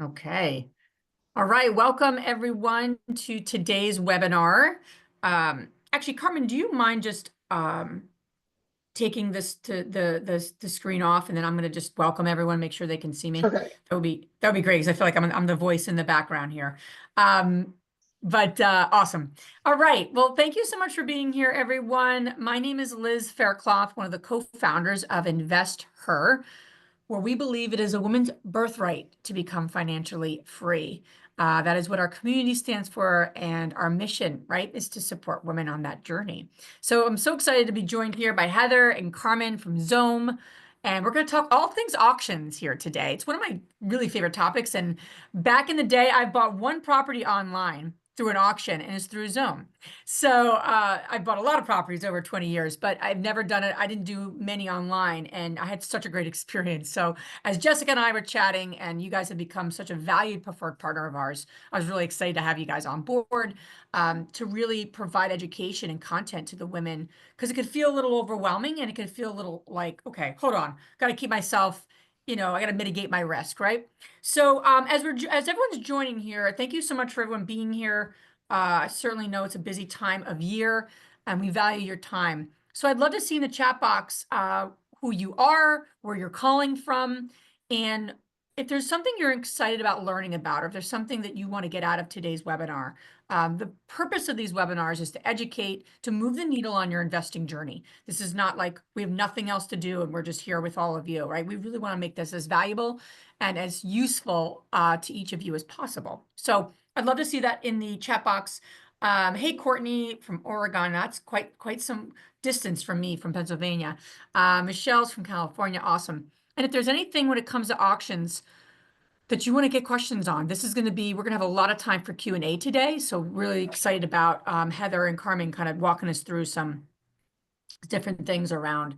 Okay. All right. Welcome everyone to today's webinar. Actually, Carmen, do you mind just taking this to the screen off, and then I'm going to just welcome everyone, make sure they can see me. Okay. That would be great because I feel like I'm the voice in the background here. But awesome. All right. Well, thank you so much for being here, everyone. My name is Liz Faircloth, one of the co-founders of Invest Her, where we believe it is a woman's birthright to become financially free. That is what our community stands for, and our mission, right, is to support women on that journey. So I'm so excited to be joined here by Heather and Carmen from Xome, and we're going to talk all things auctions here today. It's one of my really favorite topics, and back in the day, I bought one property online through an auction, and it's through Xome. So I bought a lot of properties over 20 years, but I've never done it. I didn't do many online, and I had such a great experience. So as Jessica and I were chatting, and you guys have become such a valued preferred partner of ours, I was really excited to have you guys on board to really provide education and content to the women, because it could feel a little overwhelming, and it could feel a little like, okay, hold on, got to keep myself, I got to mitigate my risk, right? So as everyone's joining here, thank you so much for everyone being here. I certainly know it's a busy time of year, and we value your time. So I'd love to see in the chat box who you are, where you're calling from, and if there's something you're excited about learning about, or if there's something that you want to get out of today's webinar. The purpose of these webinars is to educate, to move the needle on your investing journey. This is not like we have nothing else to do and we're just here with all of you, right? We really want to make this as valuable and as useful to each of you as possible. So I'd love to see that in the chat box. Hey, Courtney from Oregon. That's quite some distance from me, from Pennsylvania. Michelle's from California. Awesome. And if there's anything when it comes to auctions that you want to get questions on, we're going to have a lot of time for Q&A today. So really excited about Heather and Carmen kind of walking us through some different things around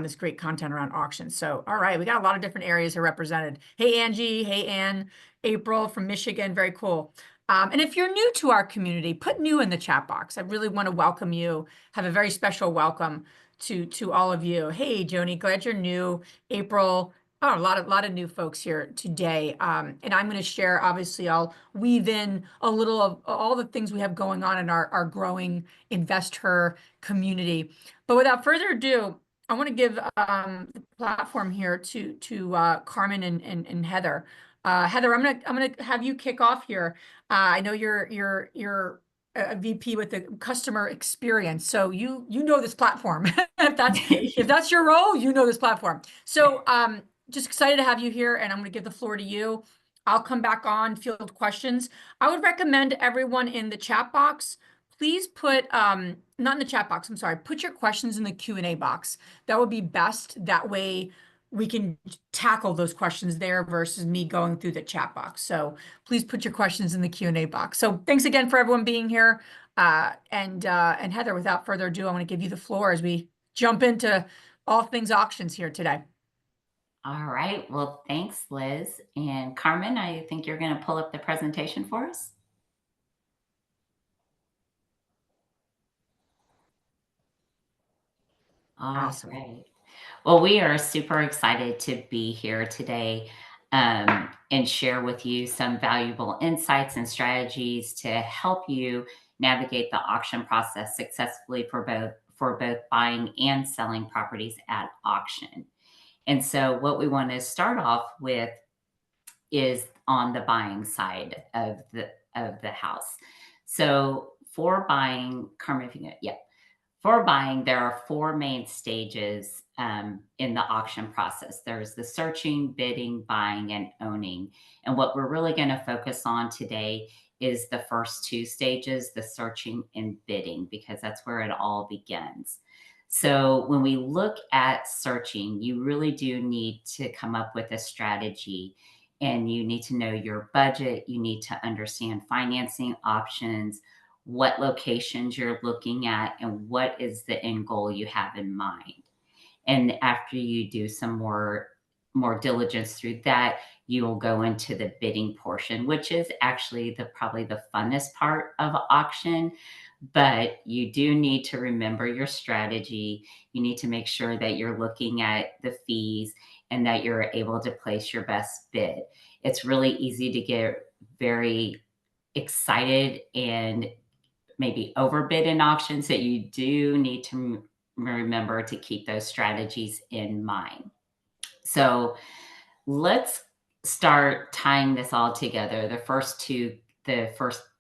this great content around auctions. So, all right, we got a lot of different areas here represented. Hey, Angie. Hey, Ann. April from Michigan. Very cool. And if you're new to our community, put new in the chat box. I really want to welcome you, have a very special welcome to all of you. Hey, Joni, glad you're new. April. Oh, a lot of new folks here today. And I'm going to share, obviously, I'll weave in a little of all the things we have going on in our growing Invest Her community. But without further ado, I want to give the platform here to Carmen and Heather. Heather, I'm gonna have you kick off here. I know you're a VP with the customer experience, so you know this platform. If that's your role, you know this platform. So just excited to have you here, and I'm going to give the floor to you. I'll come back on, field questions. I would recommend everyone in the chat box, please put, not in the chat box, I'm sorry, put your questions in the Q&A box. That would be best. That way we can tackle those questions there versus me going through the chat box. So please put your questions in the Q&A box. So thanks again for everyone being here. And Heather, without further ado, I want to give you the floor as we jump into all things auctions here today. All right. Well, thanks, Liz. And Carmen, I think you're going to pull up the presentation for us. Awesome. All right. Well, we are super excited to be here today and share with you some valuable insights and strategies to help you navigate the auction process successfully for both buying and selling properties at auction. And so what we want to start off with is on the buying side of the house. So for buying, Carmen, if you can, yeah. For buying, there are four main stages in the auction process. There's the searching, bidding, buying, and owning. And what we're really going to focus on today is the first two stages, the searching and bidding, because that's where it all begins. So when we look at searching, you really do need to come up with a strategy, and you need to know your budget. You need to understand financing options, what locations you're looking at, and what is the end goal you have in mind. And after you do some more diligence through that, you will go into the bidding portion, which is actually probably the funnest part of auction. But you do need to remember your strategy. You need to make sure that you're looking at the fees and that you're able to place your best bid. It's really easy to get very excited and maybe overbid in auctions, that you do need to remember to keep those strategies in mind. So let's start tying this all together. The first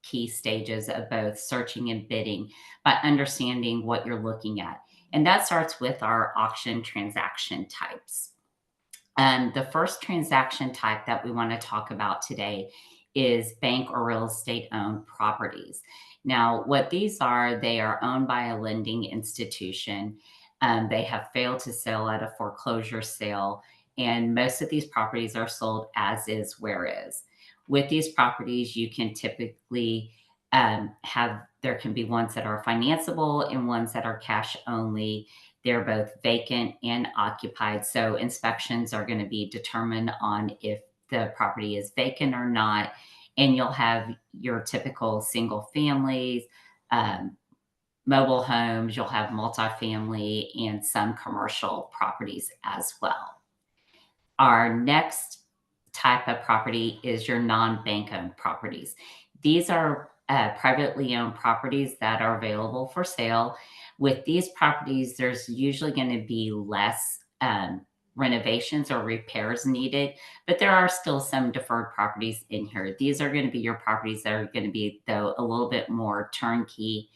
key stages of both searching and bidding, by understanding what you're looking at. And that starts with our auction transaction types. And the first transaction type that we want to talk about today is bank or real estate owned properties. Now, what these are, they are owned by a lending institution. They have failed to sell at a foreclosure sale, and most of these properties are sold as is, where is. With these properties, you can typically there can be ones that are financeable and ones that are cash only. They're both vacant and occupied. So inspections are going to be determined on if the property is vacant or not. And you'll have your typical single families, mobile homes, you'll have multifamily, and some commercial properties as well. Our next type of property is your non-bank owned properties. These are privately owned properties that are available for sale. With these properties, there's usually going to be less renovations or repairs needed, but there are still some deferred properties in here. These are going to be your properties that are going to be, though, a little bit more turnkey.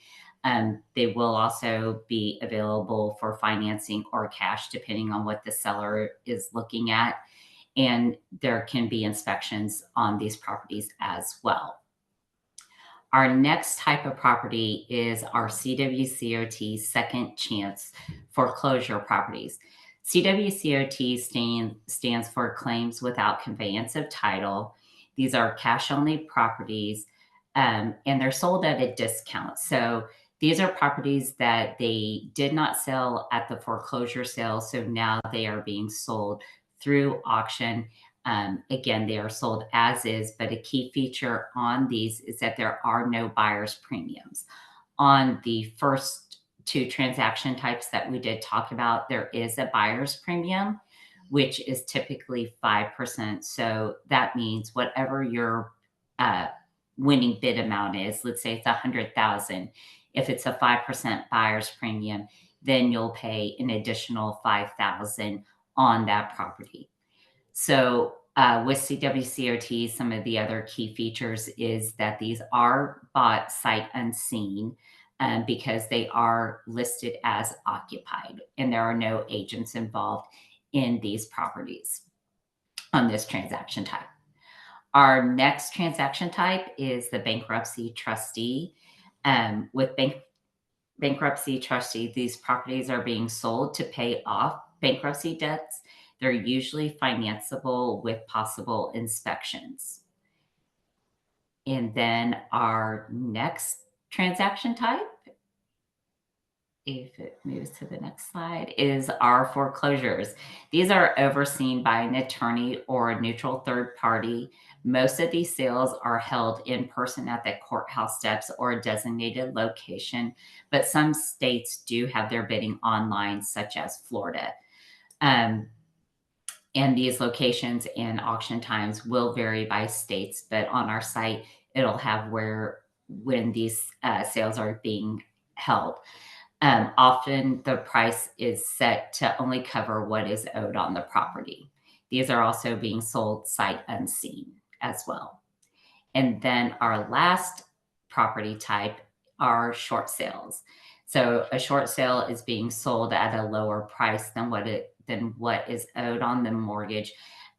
They will also be available for financing or cash, depending on what the seller is looking at. And there can be inspections on these properties as well. Our next type of property is our CWCOT second chance foreclosure properties. CWCOT stands for claims without conveyance of title. These are cash only properties, and they're sold at a discount. So these are properties that they did not sell at the foreclosure sale, so now they are being sold through auction. Again, they are sold as is, but a key feature on these is that there are no buyer's premiums. On the first two transaction types that we did talk about, there is a buyer's premium, which is typically 5%. So that means whatever your winning bid amount is, let's say it's 100,000. If it's a 5% buyer's premium, then you'll pay an additional 5,000 on that property. So with CWCOT, some of the other key features is that these are bought sight unseen, because they are listed as occupied, and there are no agents involved in these properties on this transaction type. Our next transaction type is the bankruptcy trustee. With bankruptcy trustee, these properties are being sold to pay off bankruptcy debts. They're usually financeable with possible inspections. And then our next transaction type, if it moves to the next slide, is our foreclosures. These are overseen by an attorney or a neutral third party. Most of these sales are held in person at the courthouse steps or a designated location, but some states do have their bidding online, such as Florida. And these locations and auction times will vary by states, but on our site, it'll have when these sales are being held. Often the price is set to only cover what is owed on the property. These are also being sold sight unseen as well. And then our last property type are short sales. So a short sale is being sold at a lower price than what is owed on the mortgage.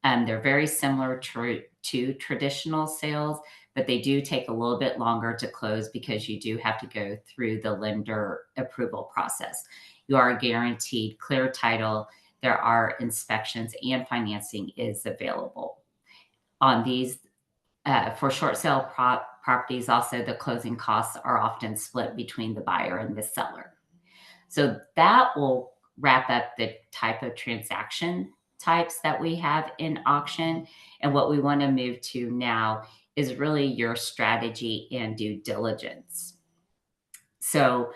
They're very similar to traditional sales, but they do take a little bit longer to close because you do have to go through the lender approval process. You are guaranteed clear title. There are inspections, and financing is available. On these, for short sale properties, also the closing costs are often split between the buyer and the seller. So that will wrap up the type of transaction types that we have in auction. And what we want to move to now is really your strategy and due diligence. So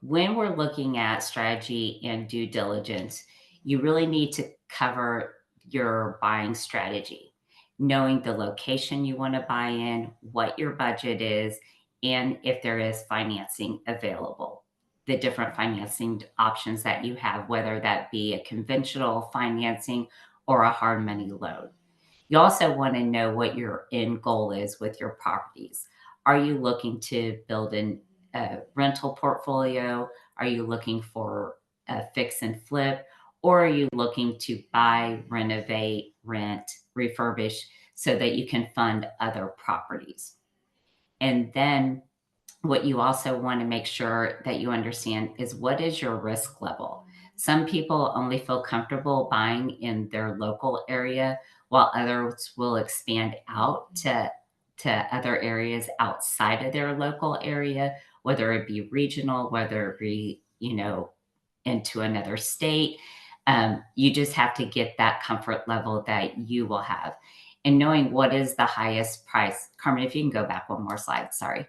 when we're looking at strategy and due diligence, you really need to cover your buying strategy, knowing the location you want to buy in, what your budget is, and if there is financing available, the different financing options that you have, whether that be a conventional financing or a hard money loan. You also want to know what your end goal is with your properties. Are you looking to build a rental portfolio? Are you looking for a fix and flip? Or are you looking to buy, renovate, rent, refurbish so that you can fund other properties? And then what you also want to make sure that you understand is what is your risk level. Some people only feel comfortable buying in their local area, while others will expand out to other areas outside of their local area, whether it be regional, whether it be, into another state. You just have to get that comfort level that you will have. And knowing what is the highest price. Carmen, if you can go back one more slide, sorry.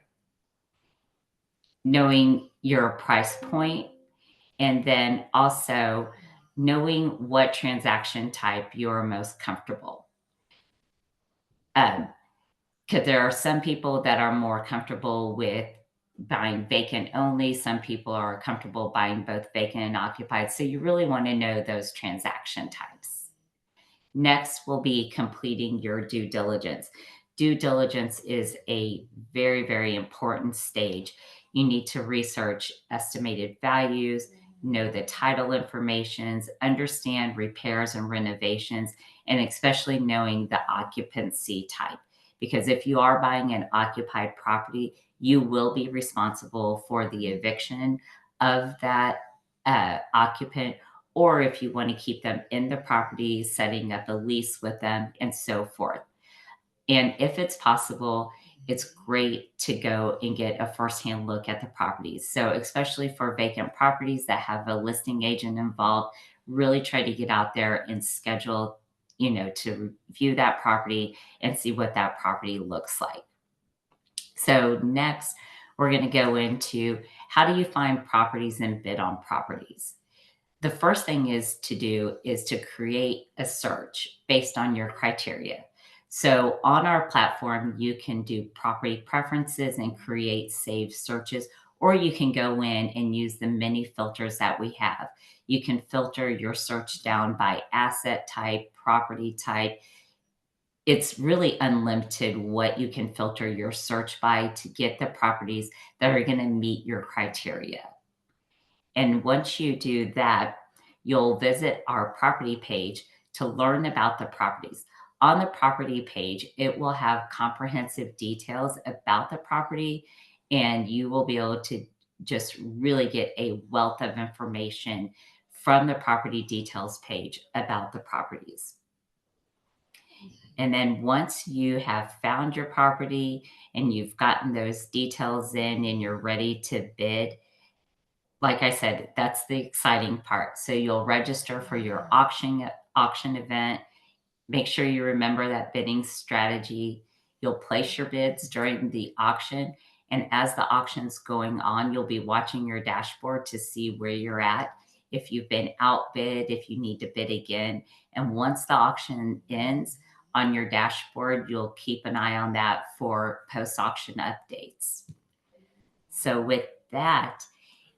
Knowing your price point, and then also knowing what transaction type you're most comfortable. Because there are some people that are more comfortable with buying vacant only. Some people are comfortable buying both vacant and occupied. So you really want to know those transaction types. Next will be completing your due diligence. Due diligence is a very, very important stage. You need to research estimated values, know the title informations, understand repairs and renovations, and especially knowing the occupancy type. Because if you are buying an occupied property, you will be responsible for the eviction of that occupant, or if you want to keep them in the property, setting up a lease with them, and so forth. And if it's possible, it's great to go and get a firsthand look at the properties. So, especially for vacant properties that have a listing agent involved, really try to get out there and schedule, to view that property and see what that property looks like. So, next, we're going to go into how do you find properties and bid on properties. The first thing is to create a search based on your criteria. So on our platform, you can do property preferences and create saved searches, or you can go in and use the many filters that we have. You can filter your search down by asset type, property type. It's really unlimited what you can filter your search by to get the properties that are going to meet your criteria. And once you do that, you'll visit our property page to learn about the properties. On the property page, it will have comprehensive details about the property, and you will be able to just really get a wealth of information from the property details page about the properties. And then once you have found your property and you've gotten those details in and you're ready to bid, like I said, that's the exciting part. So you'll register for your auction event. Make sure you remember that bidding strategy. You'll place your bids during the auction, and as the auction's going on, you'll be watching your dashboard to see where you're at, if you've been outbid, if you need to bid again. And once the auction ends, on your dashboard, you'll keep an eye on that for post-auction updates. So with that,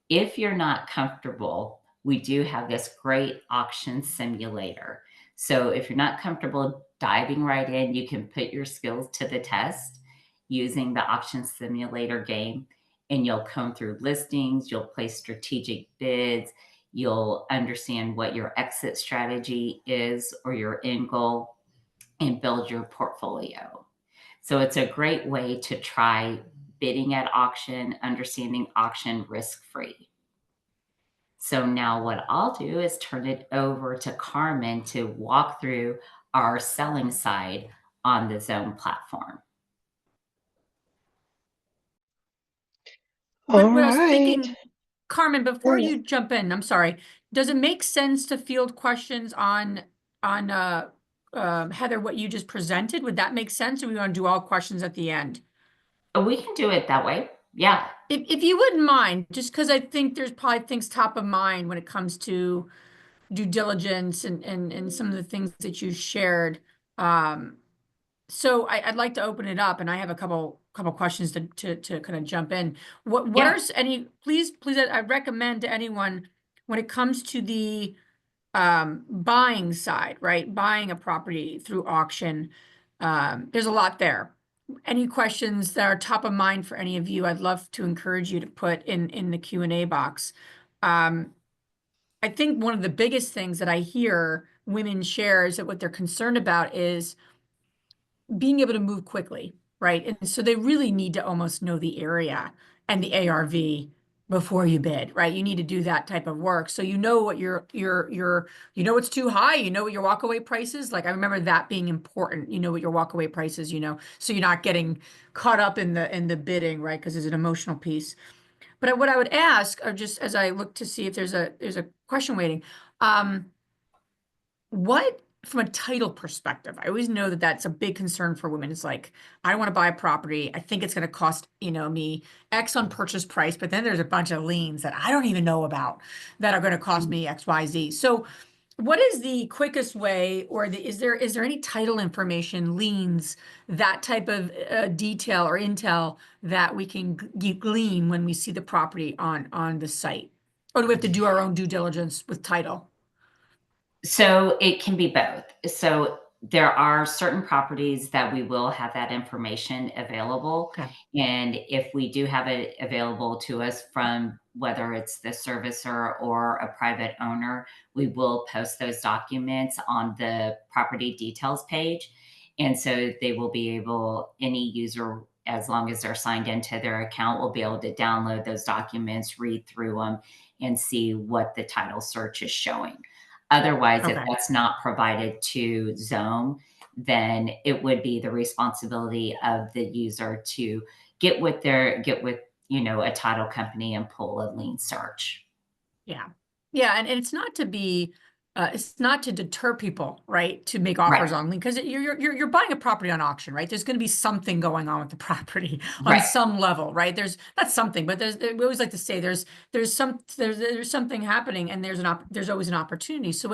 if you're not comfortable, we do have this great auction simulator. So if you're not comfortable diving right in, you can put your skills to the test using the auction simulator game, and you'll comb through listings, you'll place strategic bids, you'll understand what your exit strategy is or your end goal, and build your portfolio. So it's a great way to try bidding at auction, understanding auction risk-free. So now what I'll do is turn it over to Carmen to walk through our selling side on the Xome platform. What, All what I was right. thinking, Carmen, before Yeah. you jump in, I'm sorry, does it make sense to field questions on Heather, what you just presented? Would that make sense, or we want to do all questions at the end? We can do it that way. Yeah. If you wouldn't mind, just because I think there's probably things top of mind when it comes to due diligence and some of the things that you shared. Um, so I'd like to open it up, and I have a couple questions to kind of jump in. What are Yeah. any, please, I recommend to anyone when it comes to the buying side, right? Buying a property through auction. There's a lot there. Any questions that are top of mind for any of you, I'd love to encourage you to put in the Q&A box. Um, I think one of the biggest things that I hear women share is that what they're concerned about is being able to move quickly, right? And so they really need to almost know the area and the ARV before you bid, right? You need to do that type of work. So you know what you know it's too high, you know what your walkaway price is. Like I remember that being important. You know what your walkaway price is, so you're not getting caught up in the bidding, right? Because there's an emotional piece. But what I would ask, or just as I look to see if there's a question waiting, um, what, from a title perspective, I always know that that's a big concern for women. It's like, I want to buy a property. I think it's going to cost, me X on purchase price, but then there's a bunch of liens that I don't even know about that are going to cost me X, Y, Z. So what is the quickest way, or is there any title information, liens, that type of detail or intel that we can glean when we see the property on the site? Or do we have to do our own due diligence with title? So it can be both. So there are certain properties that we will have that information available. Okay. And if we do have it available to us from whether it's the servicer or a private owner, we will post those documents on the property details page. And so they will be able, any user, as long as they're signed into their account, will be able to download those documents, read through them, and see what the title search is showing. Otherwise, if Okay. that's not provided to Xome, then it would be the responsibility of the user to get with, a title company and pull a lien search. Yeah. Yeah. And it's not to be, it's not to deter people, right? To make Right, offers on lien, because you're buying a property on auction, right? There's going to be something going on with the property on right, some level, right? There's not something, but we always like to say there's something happening, and there's always an opportunity. So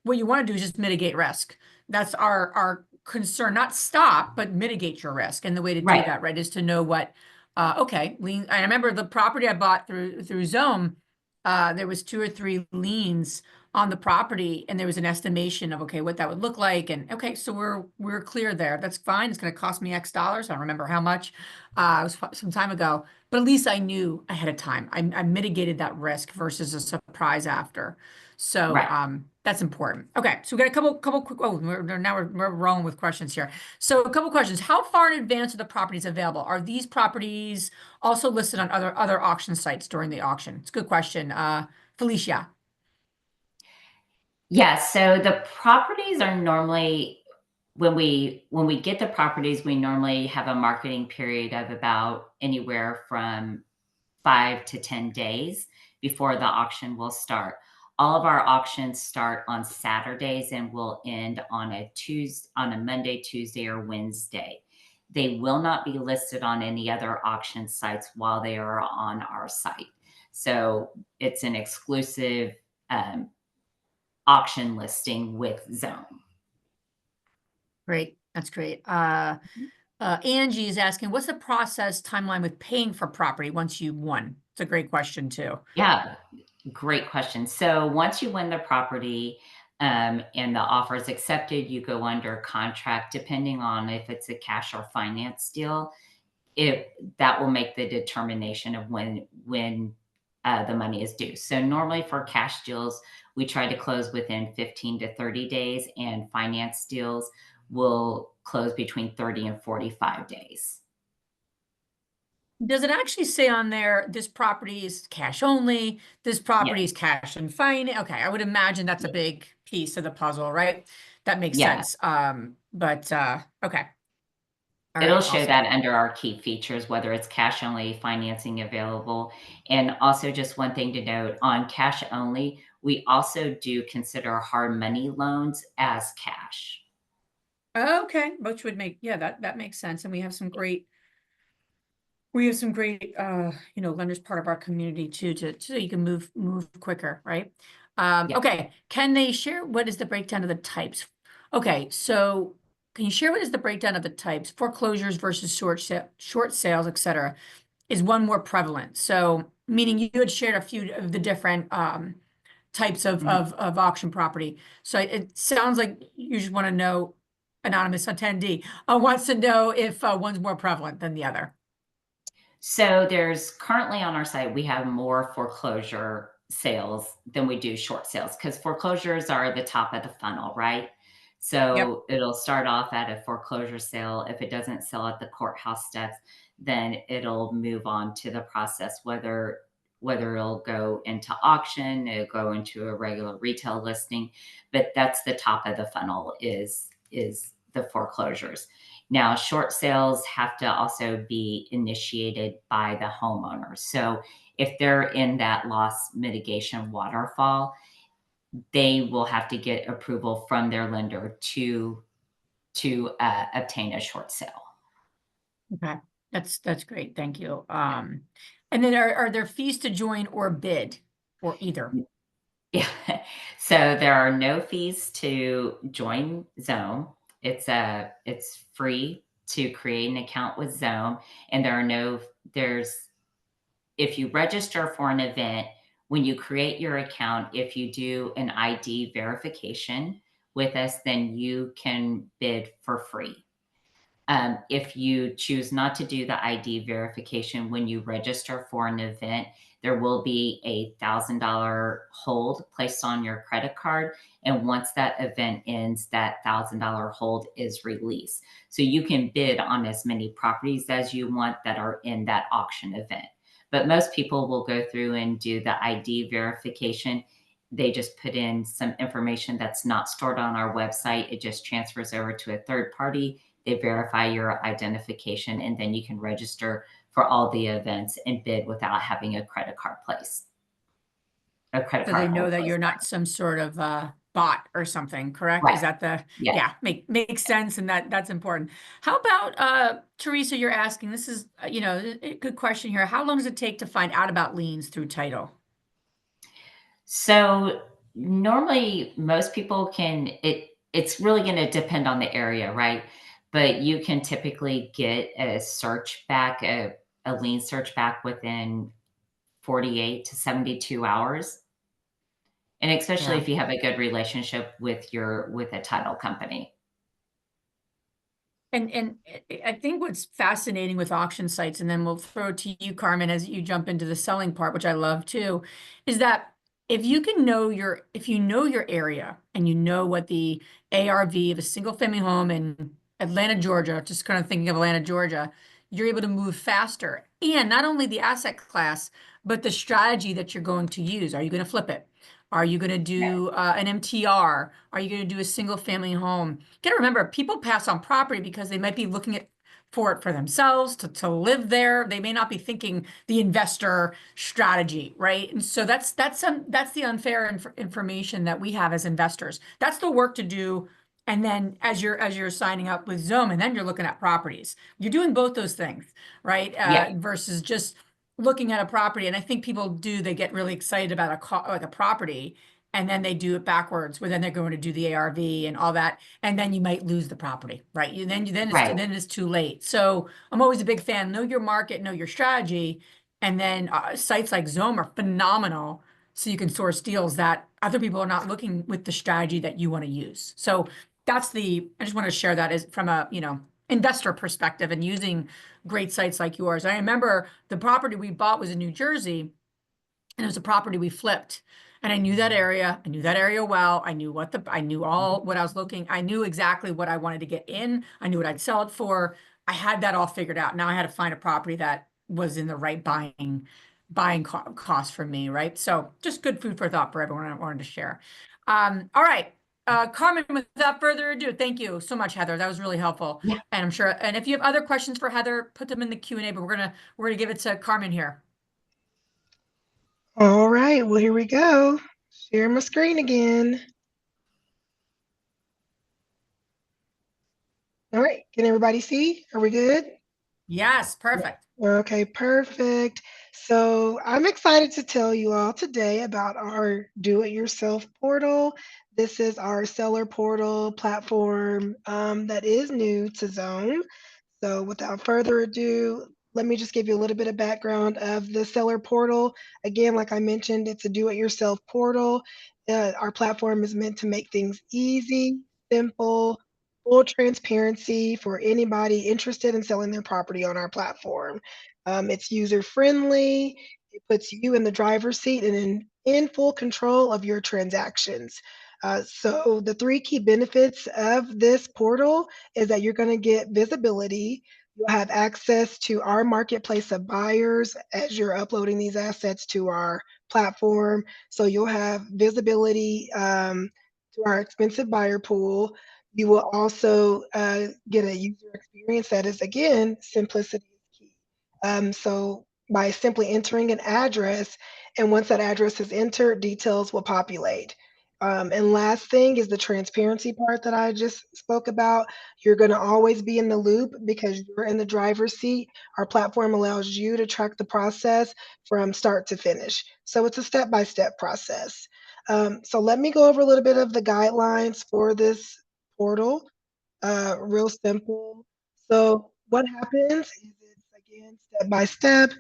what you want to do is just mitigate risk. That's our concern, not stop, but mitigate your risk. And the way to do right. that, right, is to know what, okay, lien. I remember the property I bought through Xome. There was 2 or 3 liens on the property, and there was an estimation of, okay, what that would look like. And okay, so we're clear there. That's fine. It's going to cost me X dollars. I don't remember how much. It was some time ago, but at least I knew ahead of time. I mitigated that risk versus a surprise after. So Right. that's important. Okay, so we got a couple quick. Oh, we're rolling with questions here. So a couple questions. How far in advance are the properties available? Are these properties also listed on other auction sites during the auction? It's a good question. Felicia. Yeah, so the properties are normally, when we get the properties, we normally have a marketing period of about anywhere from 5 to 10 days before the auction will start. All of our auctions start on Saturdays and will end on a Monday, Tuesday, or Wednesday. They will not be listed on any other auction sites while they are on our site. So it's an exclusive um, auction listing with Xome. Great. That's great. Angie is asking, what's the process timeline with paying for property once you won? It's a great question too. Yeah, great question. So once you win the property and the offer is accepted, you go under contract, depending on if it's a cash or finance deal. If that will make the determination of when the money is due. So normally for cash deals, we try to close within 15 to 30 days, and finance deals will close between 30 and 45 days. Does it actually say on there, this property is cash only, this Yeah, property is cash and finance? Okay, I would imagine that's a big piece of the puzzle, right? That makes yeah. sense. But okay. All It'll right, show awesome. that under our key features, whether it's cash only, financing available. And also, just one thing to note on cash only, we also do consider hard money loans as cash. Okay, which would make, yeah, that makes sense. And we have some great lenders part of our community too, so you can move quicker, right? Yeah. Okay, can they share what is the breakdown of the types? Okay, so can you share what is the breakdown of the types? Foreclosures versus short sales, et cetera. Is one more prevalent? So meaning you had shared a few of the different types of, Mhm. of auction property. So it sounds like you just want to know, anonymous attendee, wants to know if one's more prevalent than the other. So there's currently on our site, we have more foreclosure sales than we do short sales because foreclosures are the top of the funnel, right? Yep. So it'll start off at a foreclosure sale. If it doesn't sell at the courthouse steps, then it'll move on to the process, whether it'll go into auction, it'll go into a regular retail listing. But that's the top of the funnel is the foreclosures. Now, short sales have to also be initiated by the homeowner. So if they're in that loss mitigation waterfall, they will have to get approval from their lender to obtain a short sale. Okay. That's great. Thank you. And then are there fees to join or bid or either? Yeah. So there are no fees to join Xome. It's free to create an account with Xome, and there's if you register for an event, when you create your account, if you do an ID verification with us, then you can bid for free. If you choose not to do the ID verification when you register for an event, there will be $1,000 hold placed on your credit card. And once that event ends, that $1,000 hold is released. So you can bid on as many properties as you want that are in that auction event. But most people will go through and do the ID verification. They just put in some information that's not stored on our website. It just transfers over to a third party. They verify your identification, and then you can register for all the events and bid without having a credit So they card know hold that you're placed. not some sort of bot or something, correct? Right. Is that the, Yeah. yeah, makes sense, and that's important. How about Teresa, you're asking, this is a good question here. How long does it take to find out about liens through title? So normally most people it's really going to depend on the area, right? But you can typically get a lien search back within 48 to 72 hours. And especially Yeah. if you have a good relationship with a title company. And I think what's fascinating with auction sites, and then we'll throw it to you, Carmen, as you jump into the selling part, which I love too, is that if you know your area and you know what the ARV of a single family home in Atlanta, Georgia, just kind of thinking of Atlanta, Georgia, you're able to move faster. And not only the asset class, but the strategy that you're going to use. Are you going to flip it? Are you going to do an MTR? Are you going to do a single family home? Got to remember, people pass on property because they might be looking for it for themselves to live there. They may not be thinking the investor strategy, right? And so that's the unfair information that we have as investors. That's the work to do. And then as you're signing up with Xome, and then you're looking at properties. You're doing both those things, right? Yeah. Versus just looking at a property. And I think people do, they get really excited about like a property, and then they do it backwards, where then they're going to do the ARV and all that, and then you might lose the property, right? Right. Then it's too late. So I'm always a big fan. Know your market, know your strategy, and then sites like Xome are phenomenal, so you can source deals that other people are not looking with the strategy that you want to use. So I just want to share that as from a investor perspective and using great sites like yours. I remember the property we bought was in New Jersey, and it was a property we flipped. And I knew that area. I knew that area well. I knew all what I was looking. I knew exactly what I wanted to get in. I knew what I'd sell it for. I had that all figured out. Now I had to find a property that was in the right cost for me, right? So just good food for thought for everyone I wanted to share. All right. Carmen, without further ado, thank you so much, Heather. That was really helpful. Yeah. And I'm sure, and if you have other questions for Heather, put them in the Q&A, but we're gonna give it to Carmen here. All right, well, here we go. Share my screen again. All right, can everybody see? Are we good? Yes, perfect. Okay, perfect. So I'm excited to tell you all today about our do-it-yourself portal. This is our seller portal platform that is new to Xome. So without further ado, let me just give you a little bit of background of the seller portal. Again, like I mentioned, it's a do-it-yourself portal. Our platform is meant to make things easy, simple, full transparency for anybody interested in selling their property on our platform. It's user friendly. It puts you in the driver's seat and in full control of your transactions. So the three key benefits of this portal is that you're going to get visibility. You'll have access to our marketplace of buyers as you're uploading these assets to our platform. So you'll have visibility to our expensive buyer pool. You will also get a user experience that is, again, simplicity is key. So by simply entering an address, and once that address is entered, details will populate. And last thing is the transparency part that I just spoke about. You're going to always be in the loop because you're in the driver's seat. Our platform allows you to track the process from start to finish. So it's a step-by-step process. So let me go over a little bit of the guidelines for this portal. Real simple. So what happens is it's again step by step.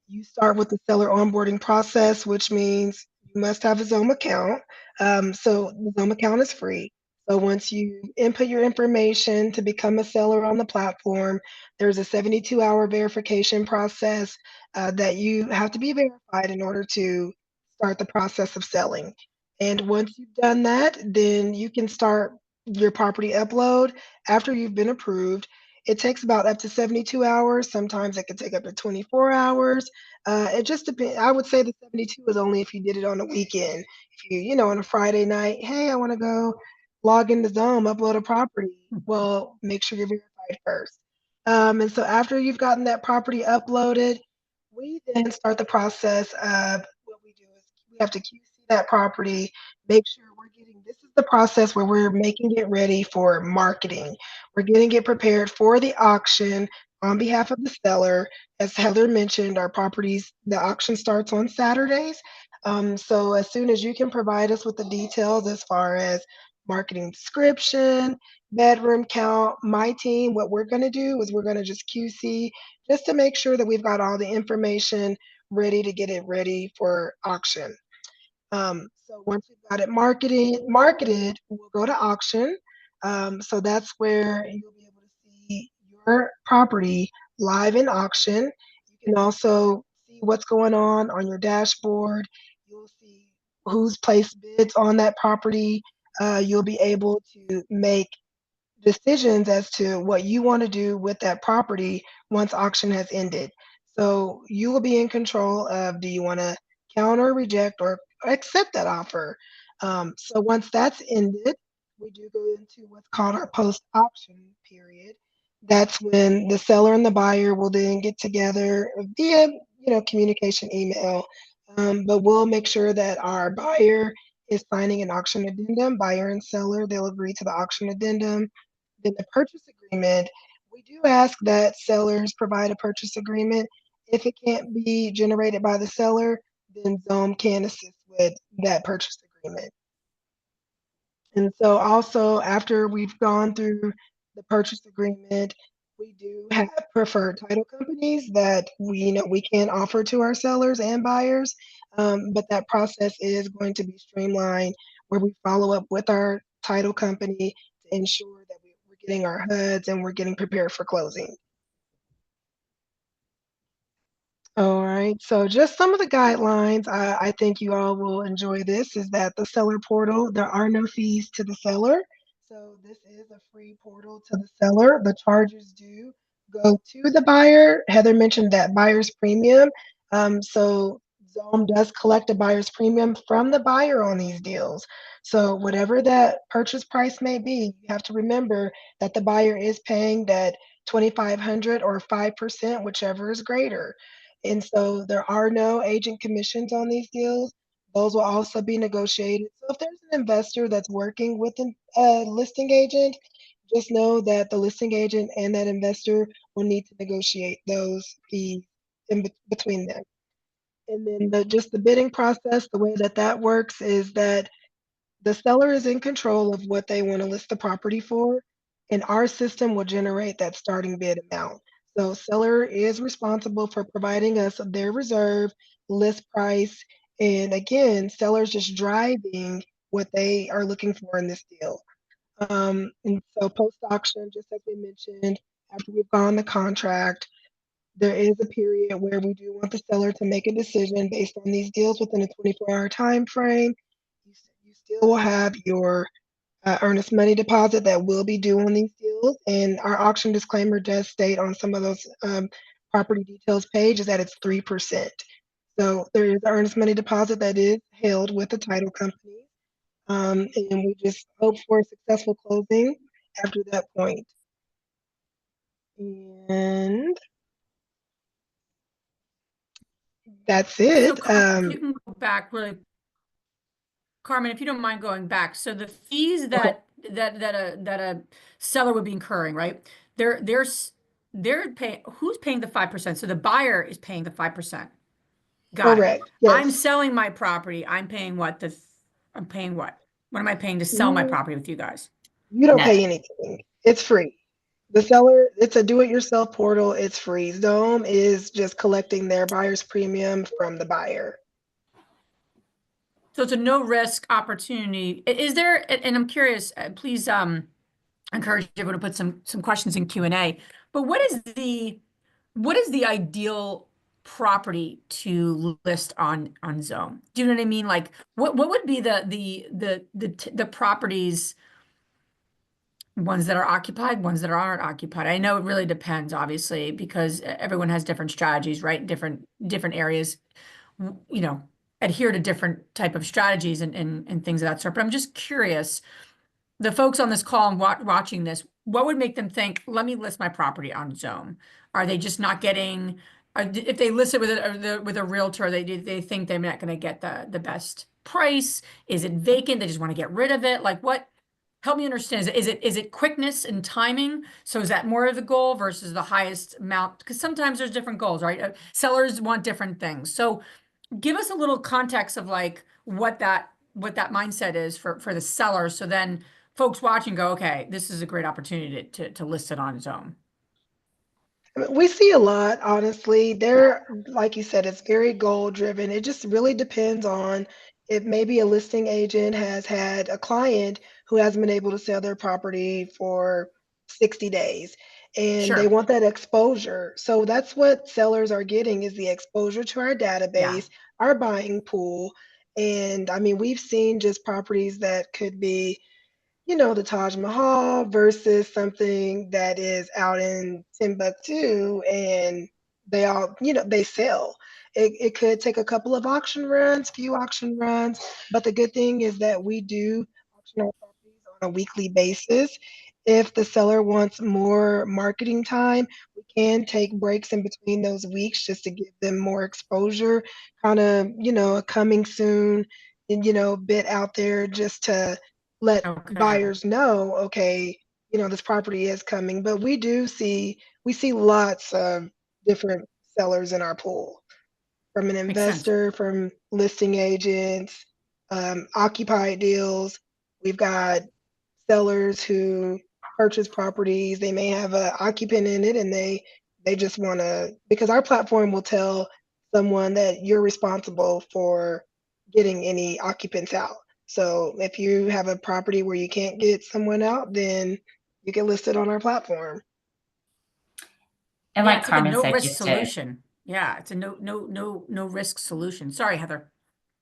You start with the seller onboarding process, which means you must have a Xome account. So the Xome account is free. So once you input your information to become a seller on the platform, there's a 72-hour verification process that you have to be verified in order to start the process of selling. And once you've done that, then you can start your property upload after you've been approved. It takes about up to 72 hours. Sometimes it could take up to 24 hours. It just depends. I would say the 72 is only if you did it on a weekend. If on a Friday night, hey, I want to go log into Xome, upload a property. Well, make sure you're verified first. And so after you've gotten that property uploaded, we then start the process of what we do is we have to QC that property, make sure we're getting, this is the process where we're making it ready for marketing. We're getting it prepared for the auction on behalf of the seller. As Heather mentioned, our properties, the auction starts on Saturdays. So as soon as you can provide us with the details as far as marketing description, bedroom count, my team, what we're going to do is we're going to just QC just to make sure that we've got all the information ready to get it ready for auction. So once we've got it marketed, we'll go to auction. So that's where you'll be able to see your property live in auction. You can also see what's going on your dashboard. You'll see who's placed bids on that property. You'll be able to make decisions as to what you want to do with that property once auction has ended. So you will be in control of, do you want to counter, reject, or accept that offer? So once that's ended, we do go into what's called our post-auction period. That's when the seller and the buyer will then get together via, communication email. But we'll make sure that our buyer is signing an auction addendum. Buyer and seller, they'll agree to the auction addendum. Then the purchase agreement, we do ask that sellers provide a purchase agreement. If it can't be generated by the seller, then Xome can assist with that purchase agreement. And so also after we've gone through the purchase agreement, we do have preferred title companies that we can offer to our sellers and buyers. But that process is going to be streamlined where we follow up with our title company to ensure that we're getting our HUDs and we're getting prepared for closing. All right, so just some of the guidelines. I think you all will enjoy this is that the seller portal, there are no fees to the seller. So this is a free portal to the seller. The charges do go to the buyer. Heather mentioned that buyer's premium. So Xome does collect a buyer's premium from the buyer on these deals. So whatever that purchase price may be, you have to remember that the buyer is paying that 2,500 or 5%, whichever is greater. And so there are no agent commissions on these deals. Those will also be negotiated. So if there's an investor that's working with a listing agent, just know that the listing agent and that investor will need to negotiate those fees between them. And then just the bidding process, the way that that works is that the seller is in control of what they want to list the property for, and our system will generate that starting bid amount. So seller is responsible for providing us their reserve, list price, and again, seller's just driving what they are looking for in this deal. And so post auction, just as we mentioned, after we've gone the contract, there is a period where we do want the seller to make a decision based on these deals within a 24-hour time frame. You still will have your earnest money deposit that will be due on these deals, and our auction disclaimer does state on some of those property details page is that it's 3%. So there is an earnest money deposit that is held with the title company, and we just hope for a successful closing after that point. And that's So it. Carmen, if you can go back really, Carmen, if you don't mind going back. So the fees Okay, that a seller would be incurring, right? They're paying, who's paying the 5%? So the buyer is paying the 5%. Got it. correct. I'm Yes. selling my property. I'm paying what? I'm paying what? What am I paying to sell my You property with you guys? you don't pay Nothing. anything. It's free. The seller, it's a do-it-yourself portal. It's free. Xome is just collecting their buyer's premium from the buyer. So it's a no risk opportunity. Is there, and I'm curious, please encourage everyone to put some questions in Q&A. But what is the ideal property to list on Xome? Do you know what I mean? Like what would be the properties, ones that are occupied, ones that aren't occupied? I know it really depends, obviously, because everyone has different strategies, right? Different areas, you know, adhere to different type of strategies and things of that sort. But I'm just curious, the folks on this call and watching this, what would make them think, let me list my property on Xome? Are they just not getting, if they list it with a realtor, they think they're not going to get the best price? Is it vacant? They just want to get rid of it? Like what? Help me understand. Is it quickness and timing? So is that more of the goal versus the highest amount? Because sometimes there's different goals, right? Sellers want different things. So give us a little context of like what that mindset is for the seller. So then folks watching go, okay, this is a great opportunity to list it on its own. I mean, we see a lot, honestly. They're, like you said, it's very goal driven. It just really depends on if maybe a listing agent has had a client who hasn't been able to sell their property for 60 days and they Sure. want that exposure. So that's what sellers are getting is the exposure to our Yeah. database, our buying pool. And I mean, we've seen just properties that could be the Taj Mahal versus something that is out in Timbuktu and they all, they sell. It could take a couple of auction runs, few auction runs, but the good thing is that we do auction our properties on a weekly basis. If the seller wants more marketing time, we can take breaks in between those weeks just to give them more exposure, kind of, a coming soon, and, bit out there just to let Okay. buyers know, okay, this property is coming. But we see lots of different sellers in our pool, from an Makes sense. investor, from listing agents, occupied deals. We've got sellers who purchase properties. They may have an occupant in it and they just want to, because our platform will tell someone that you're responsible for getting any occupants out. So if you have a property where you can't get someone out, then you can list it on our platform. And Yeah, like it's like a Carmen no said, risk just to, solution. Yeah, it's a no risk solution. Sorry, Heather.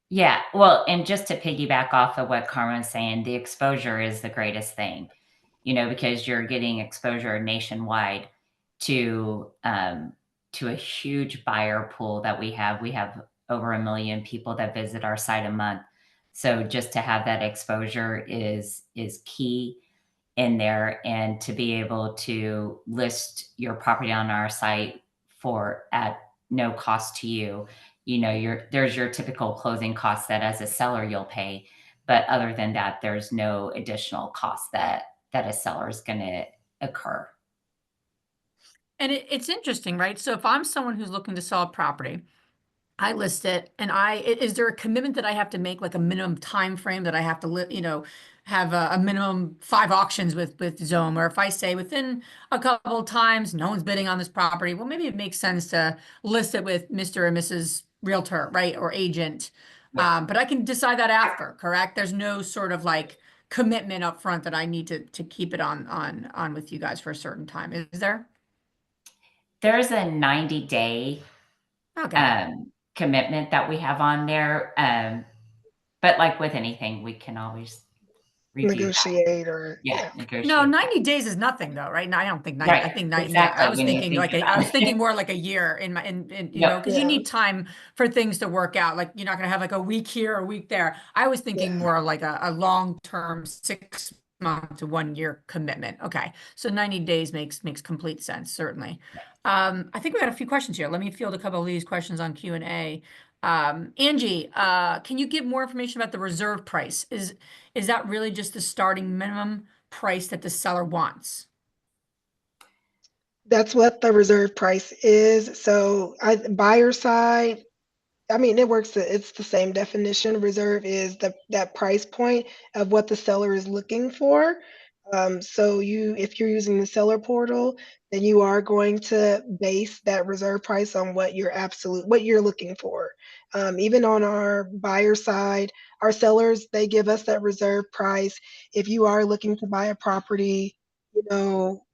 yeah, well, and just to piggyback off of what Carmen's saying, the exposure is the greatest thing, because you're getting exposure nationwide to to a huge buyer pool that we have. We have over 1 million people that visit our site a month. So just to have that exposure is key in there, and to be able to list your property on our site for at no cost to you. There's your typical closing costs that as a seller you'll pay, but other than that there's no additional cost that a seller is going to occur. And it's interesting, right? So if I'm someone who's looking to sell a property, I list it, and is there a commitment that I have to make, like a minimum time frame that I have to have a minimum 5 auctions with Xome? Or if I say within a couple of times no one's bidding on this property, well, maybe it makes sense to list it with Mr. and Mrs. Realtor, right? Or agent. Yeah. But I can decide that after, correct? There's no sort of like commitment up front that I need to keep it on with you guys for a certain time. Is there? There's a 90-day Okay. commitment that we have on there. But like with anything, we can always review that. Negotiate or Yeah, yeah. No, negotiate that. 90 days is nothing though, right? No, I don't think 90, I Right, think 90, yeah, I exactly, was when you thinking think like I about was thinking it. more like a year Yep. because you Yeah. need time for things to work out. Like you're not gonna have like a week here, a week there. I was thinking Yeah. more like a long-term 6 month to 1 year commitment. Okay. So 90 days makes complete sense, certainly. I think we got a few questions here. Let me field a couple of these questions on Q&A. Angie, can you give more information about the reserve price? Is that really just the starting minimum price that the seller wants? That's what the reserve price is. So buyer side, I mean, it works. It's the same definition. Reserve is that price point of what the seller is looking for. So if you're using the seller portal, then you are going to base that reserve price on what you're looking for. Even on our buyer side, our sellers, they give us that reserve price. If you are looking to buy a property, you know,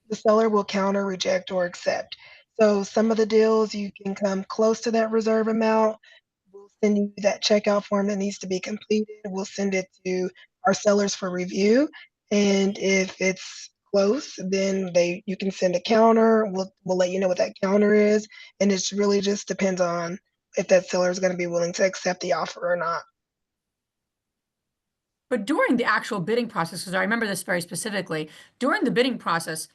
the seller will counter, reject, or accept. So some of the deals you can come close to that reserve amount. We'll send you that checkout form that needs to be completed. We'll send it to our sellers for review. And if it's close, then you can send a counter. We'll let you know what that counter is. And it's really just depends on if that seller is going to be willing to accept the offer or not. But during the actual bidding process, because I remember this very specifically, during the bidding process,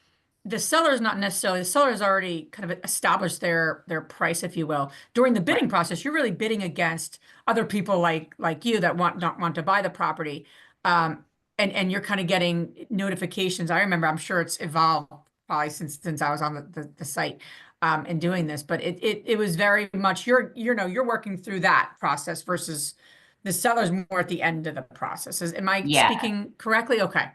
the seller's not necessarily, the seller's already kind of established their price, if you will. During the bidding Right. process, you're really bidding against other people like you that don't want to buy the property. And you're kind of getting notifications. I remember, I'm sure it's evolved probably since I was on the site and doing this, but it was very much you're working through that process versus the seller's more at the end of the process. Am I Yeah. speaking correctly? Okay.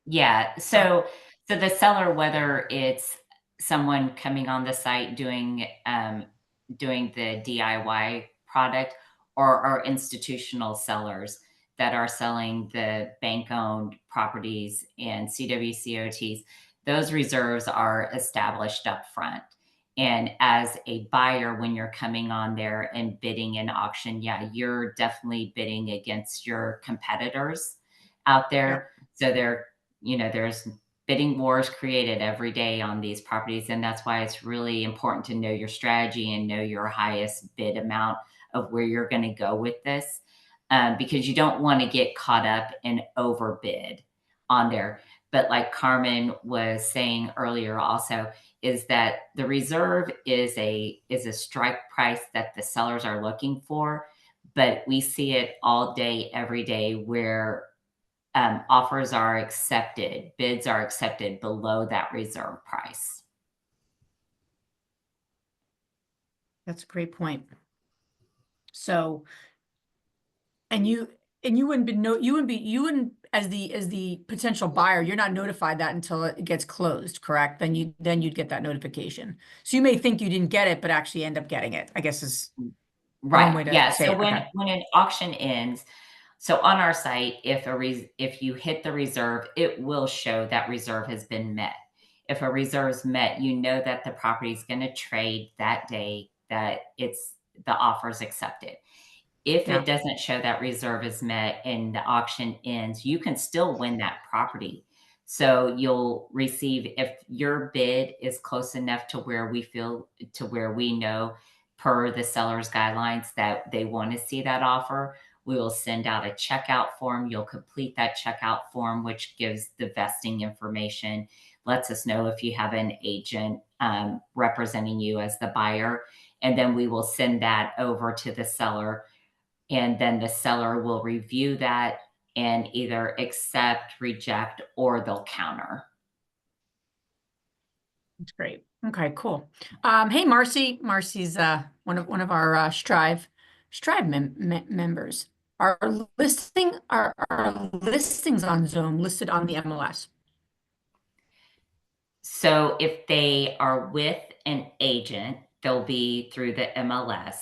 Yeah. So, So the seller, whether it's someone coming on the site doing the DIY product, or our institutional sellers that are selling the bank-owned properties and CWCOTs, those reserves are established up front. And as a buyer, when you're coming on there and bidding in auction, yeah, you're definitely bidding against your competitors out yeah. there. So there's bidding wars created every day on these properties. And that's why it's really important to know your strategy and know your highest bid amount of where you're going to go with this. Because you don't want to get caught up and overbid on there. But like Carmen was saying earlier also, is that the reserve is a strike price that the sellers are looking for, but we see it all day, every day, where offers are accepted, bids are accepted below that reserve price. That's a great point. So, and you wouldn't be no, you wouldn't as the potential buyer, you're not notified that until it gets closed, correct? Then you'd get that notification. So you may think you didn't get it, but actually end up getting it, I guess is one Right. way to Yeah. say So it. Okay. when an auction ends, so on our site, if you hit the reserve, it will show that reserve has been met. If a reserve is met, you know that the property is going to trade that day, that the offer is accepted. If Yeah. it doesn't show that reserve is met and the auction ends, you can still win that property. So you'll receive, if your bid is close enough to where we know per the seller's guidelines that they want to see that offer, we will send out a checkout form. You'll complete that checkout form, which gives the vesting information, lets us know if you have an agent representing you as the buyer. And then we will send that over to the seller, and then the seller will review that and either accept, reject, or they'll counter. That's great. Okay, cool. Hey, Marcy. Marcy's one of our Strive members. Our our listings on Xome listed on the MLS. So if they are with an agent, they'll be through the MLS.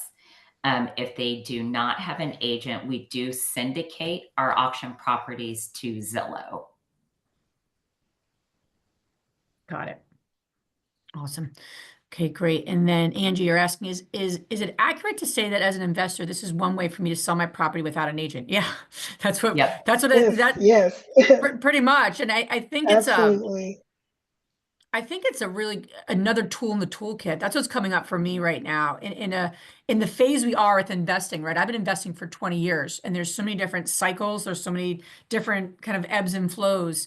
If they do not have an agent, we do syndicate our auction properties to Zillow. Got it. Awesome. Okay, great. And then Angie, you're asking, is it accurate to say that as an investor, this is one way for me to sell my property without an agent? Yeah, Yep. that's what Yes, that yes, pretty much. And I think it's absolutely. I think it's a really another tool in the toolkit. That's what's coming up for me right now in the phase we are with investing, right? I've been investing for 20 years and there's so many different cycles, there's so many different kind of ebbs and flows.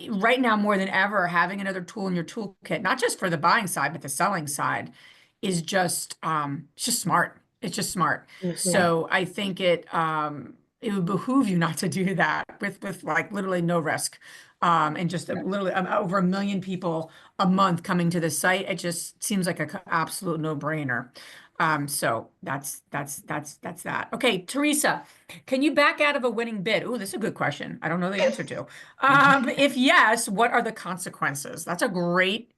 Right now, more than ever, having another tool in your toolkit, not just for the buying side, but the selling side, is just it's just smart. It's just smart. Mhm. So I think it would behoove you not to do that with like literally no risk. And just literally over 1 million people a month coming to the site. It just seems like a absolute no-brainer. So that's that. Okay, Teresa, can you back out of a winning bid? Oh, this is a good question. I don't know the answer to. If yes, what are the consequences? That's a great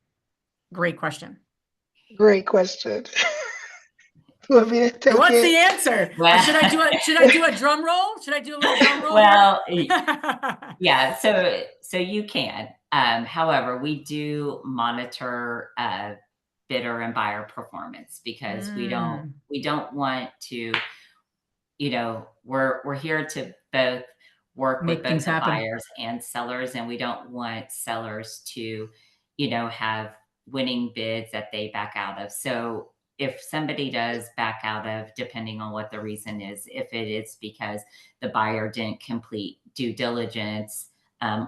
question. Great question. You want me to So take what's the it? answer? Or Well, should I do a drum roll? Should I do a little drum roll here? well, yeah. So you can. However, we do monitor bidder and buyer performance because we don't want to, we're here to both work with Make both things the happen. buyers and sellers, and we don't want sellers to, have winning bids that they back out of. So if somebody does back out of, depending on what the reason is, if it is because the buyer didn't complete due diligence,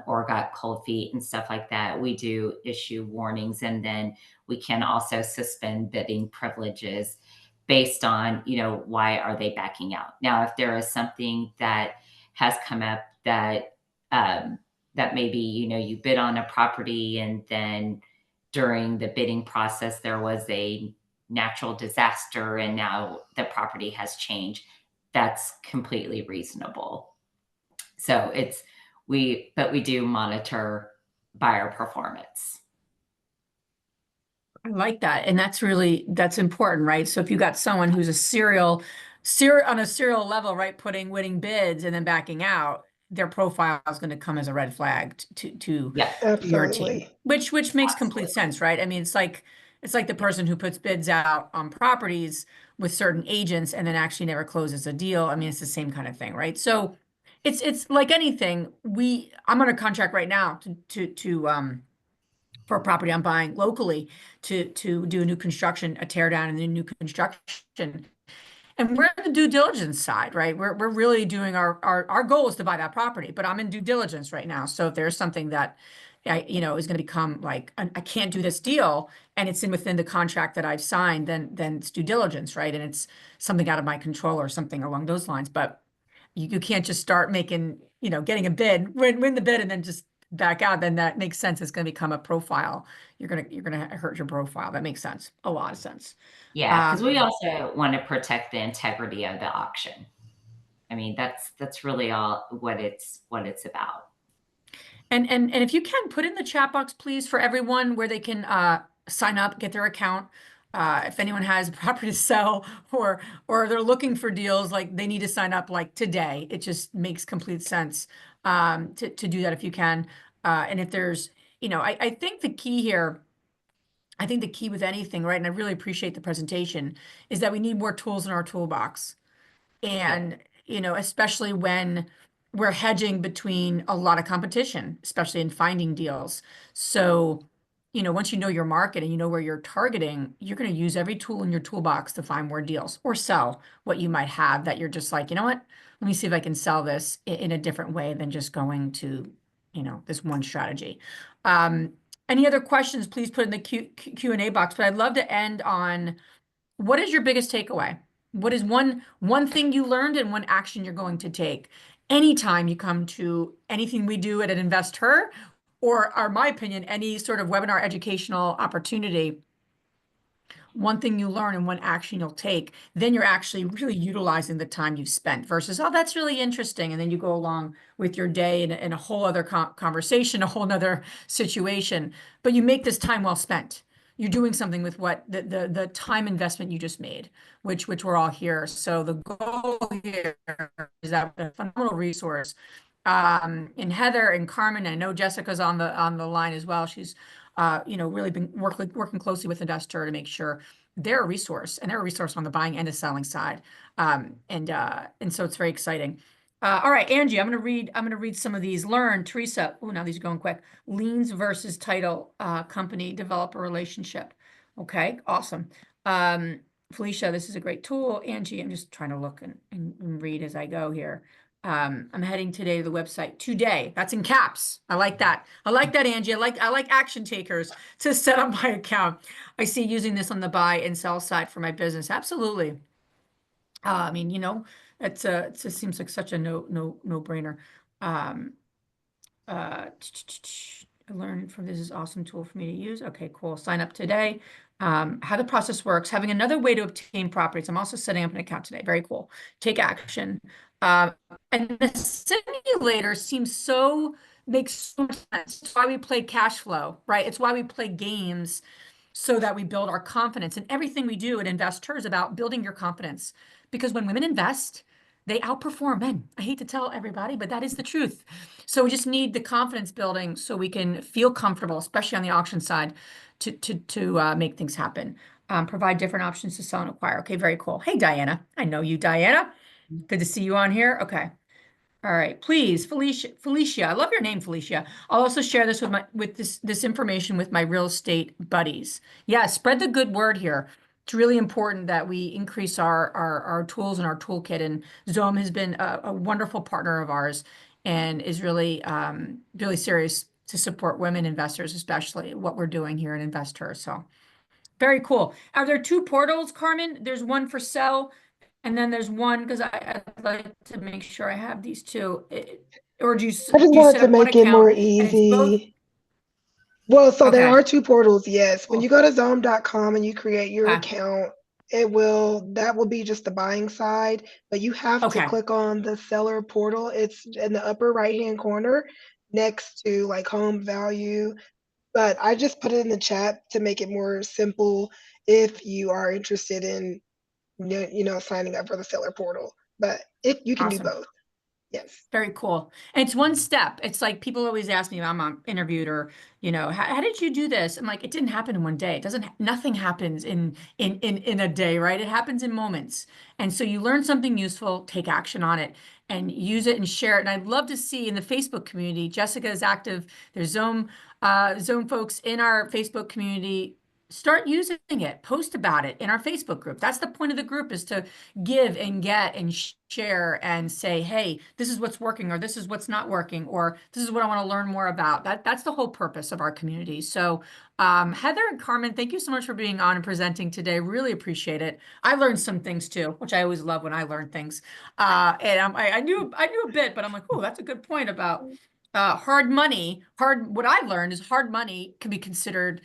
or got cold feet and stuff like that, we do issue warnings, and then we can also suspend bidding privileges based on, why are they backing out. Now, if there is something that has come up that that maybe, you bid on a property and then during the bidding process there was a natural disaster and now the property has changed, that's completely reasonable. So but we do monitor buyer performance. I like that. And that's important, right? So if you got someone who's a serial on a serial level, right, putting winning bids and then backing out, their profile is going to come as a red flag Yeah, to your team, Absolutely. which makes complete absolutely. sense, right? I mean, it's like the person who puts bids out on properties with certain agents and then actually never closes a deal. I mean, it's the same kind of thing, right? So it's like anything. I'm on a contract right now to for a property I'm buying locally to do a new construction, a tear down and a new construction. And we're in the due diligence side, right? We're really doing our goal is to buy that property, but I'm in due diligence right now. So if there's something that is going to become like I can't do this deal and it's within the contract that I've signed, then it's due diligence, right? And it's something out of my control or something along those lines. But you can't just start making, getting a bid, win the bid and then just back out. Then that makes sense. It's going to become a profile. You're gonna hurt your profile. That makes sense. A lot of sense. Yeah, because we Um, also want to protect the integrity of the auction. I mean, that's really all what it's about. and if you can put in the chat box, please, for everyone where they can sign up, get their account. If anyone has property to sell or they're looking for deals, like they need to sign up like today. It just makes complete sense to do that if you can. And if there's, I think the key here, I think the key with anything, right? And I really appreciate the presentation, is that we need more tools in our toolbox. Yep. And, especially when we're hedging between a lot of competition, especially in finding deals. So, once you know your market and you know where you're targeting, you're going to use every tool in your toolbox to find more deals or sell what you might have that you're just like, you know what? Let me see if I can sell this in a different way than just going to, this one strategy. Any other questions, please put in the Q&A box, but I'd love to end on what is your biggest takeaway? What is one thing you learned and one action you're going to take? anytime you come to anything we do at an Invest Her, or my opinion, any sort of webinar educational opportunity, one thing you learn and one action you'll take, then you're actually really utilizing the time you've spent versus, oh, that's really interesting. And then you go along with your day in a whole other conversation, a whole nother situation, but you make this time well spent. You're doing something with what the time investment you just made, which we're all here. So the goal here is that a phenomenal resource. And Heather and Carmen, I know Jessica's on the line as well. She's really been working closely with Investor to make sure they're a resource, and they're a resource on the buying and the selling side. And so it's very exciting. All right, Angie, I'm gonna read some of these. Learn, Teresa. Oh, now these are going quick. Liens versus title company developer relationship. Okay, awesome. Felicia, this is a great tool. Angie, I'm just trying to look and read as I go here. I'm heading today to the website today. That's in caps. I like that. I like that, Angie. I like action takers to set up my account. I see using this on the buy and sell side for my business. Absolutely. I mean, it just seems like such a no brainer. I learned from this is awesome tool for me to use. Okay, cool. Sign up today. How the process works, having another way to obtain properties. I'm also setting up an account today. Very cool. Take action. And the simulator makes so much sense. It's why we play cash flow, right? It's why we play games so that we build our confidence. And everything we do at Invest Her is about building your confidence. Because when women invest, they outperform men. I hate to tell everybody, but that is the truth. So we just need the confidence building so we can feel comfortable, especially on the auction side, to make things happen. Provide different options to sell and acquire. Okay, very cool. Hey, Diana. I know you, Diana. Good to see you on here. Okay. All right, please, Felicia. I love your name, Felicia. I'll also share this with this information with my real estate buddies. Yeah, spread the good word here. It's really important that we increase our tools and our toolkit. And Xome has been a wonderful partner of ours and is really really serious to support women investors, especially what we're doing here at Invest Her. So very cool. Are there two portals, Carmen? There's one for sell. And then there's one, because I'd like to make sure I have these two. Or do I just you wanted set to up one make it more account and it's both? easy. Well, so there Okay. are two portals, yes. When Cool. you go to Xome.com and you create your Okay. account, that will be just the buying side, but you have to Okay. click on the seller portal. It's in the upper right-hand corner next to like home value. But I just put it in the chat to make it more simple if you are interested in signing up for the seller portal. But if you can do Awesome. both. Yes. Very cool. And it's one step. It's like people always ask me, I'm interviewed or, how did you do this? I'm like, it didn't happen in one day. Nothing happens in a day, right? It happens in moments. And so you learn something useful, take action on it and use it and share it. And I'd love to see in the Facebook community, Jessica is active. There's Xome folks in our Facebook community. Start using it, post about it in our Facebook group. That's the point of the group, is to give and get and share and say, hey, this is what's working, or this is what's not working, or this is what I want to learn more about. That's the whole purpose of our community. So Heather and Carmen, thank you so much for being on and presenting today. Really appreciate it. I learned some things too, which I always love when I learn things. And I knew a bit, but I'm like, oh, that's a good point about hard money. What I learned is hard money can be considered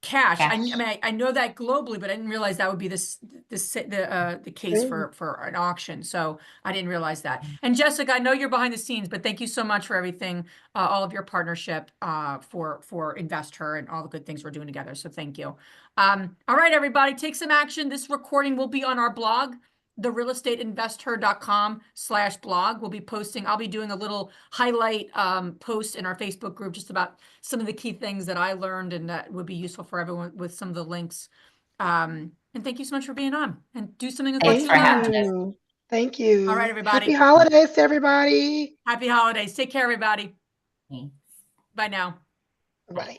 cash. I Cash. mean, I know that globally, but I didn't realize that would be the case for an auction. So I didn't realize that. And Jessica, I know you're behind the scenes, but thank you so much for everything, all of your partnership for Invest Her and all the good things we're doing together. So thank you. All right, everybody, take some action. This recording will be on our blog, therealestateinvesther.com/blog. We'll be posting, I'll be doing a little highlight post in our Facebook group just about some of the key things that I learned and that would be useful for everyone with some of the links. And thank you so much for being on, and do something with what Thanks you for learned. having us. Thank you. All right, Happy everybody. holidays to everybody. Happy holidays. Take care, everybody. Thanks. Bye now. Bye.